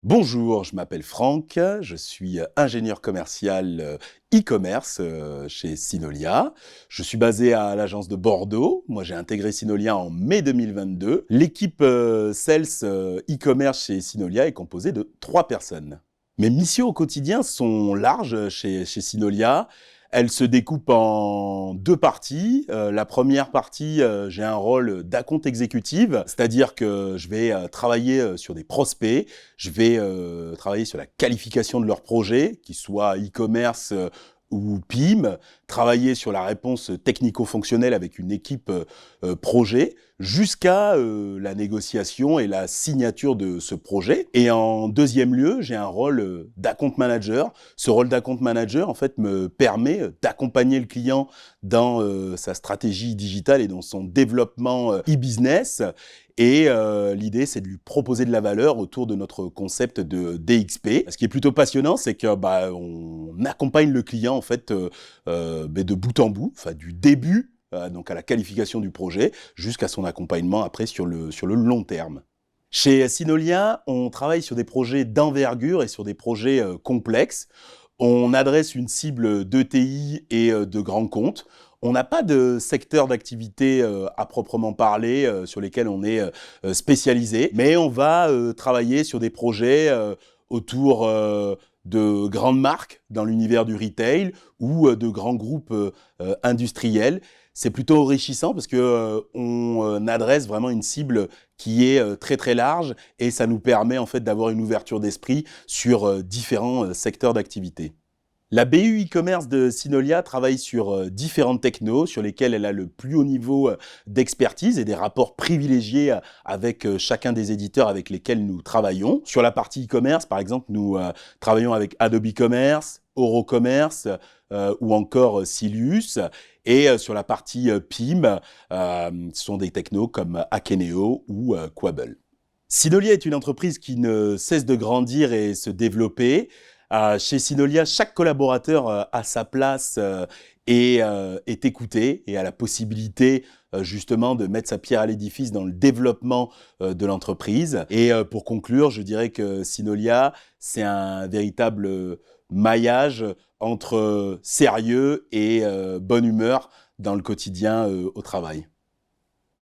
Bonjour, je m'appelle Franck, je suis ingénieur commercial e-commerce chez Synolia. Je suis basé à l'agence de Bordeaux. Moi, j'ai intégré Synolia en mai 2022. L'équipe Sales e-commerce chez Synolia est composée de 3 personnes. Mes missions au quotidien sont larges chez Synolia. Elles se découpent en 2 parties. La première partie, j'ai un rôle d'account exécutive, c'est-à-dire que je vais travailler sur des prospects, je vais travailler sur la qualification de leurs projets, qu'ils soient e-commerce ou PIM, travailler sur la réponse technico-fonctionnelle avec une équipe projet, jusqu'à la négociation et la signature de ce projet. Et en deuxième lieu, j'ai un rôle d'account manager. Ce rôle d'account manager, en fait, me permet d'accompagner le client dans sa stratégie digitale et dans son développement e-business. Et l'idée, c'est de lui proposer de la valeur autour de notre concept de DXP. Ce qui est plutôt passionnant, c'est que on accompagne le client en fait de bout en bout, enfin du début donc à la qualification du projet jusqu'à son accompagnement après sur le long terme. Chez Synolia, on travaille sur des projets d'envergure et sur des projets complexes. On adresse une cible d'ETI et de grands comptes. On n'a pas de secteur d'activité à proprement parler sur lesquels on est spécialisé, mais on va travailler sur des projets autour de grandes marques dans l'univers du retail ou de grands groupes industriels. C'est plutôt enrichissant parce que on adresse vraiment une cible qui est très très large et ça nous permet en fait d'avoir une ouverture d'esprit sur différents secteurs d'activité. La BU e-commerce de Synolia travaille sur différentes technos sur lesquelles elle a le plus haut niveau d'expertise et des rapports privilégiés avec chacun des éditeurs avec lesquels nous travaillons. Sur la partie e-commerce, par exemple, nous travaillons avec Adobe Commerce, Eurocommerce ou encore Silius. Et sur la partie PIM, ce sont des technos comme Akeneo ou Quable. Synolia est une entreprise qui ne cesse de grandir et se développer. Chez Synolia, chaque collaborateur a sa place et est écouté et a la possibilité justement de mettre sa pierre à l'édifice dans le développement de l'entreprise. Et pour conclure, je dirais que Synolia, c'est un véritable maillage entre sérieux et bonne humeur dans le quotidien au travail.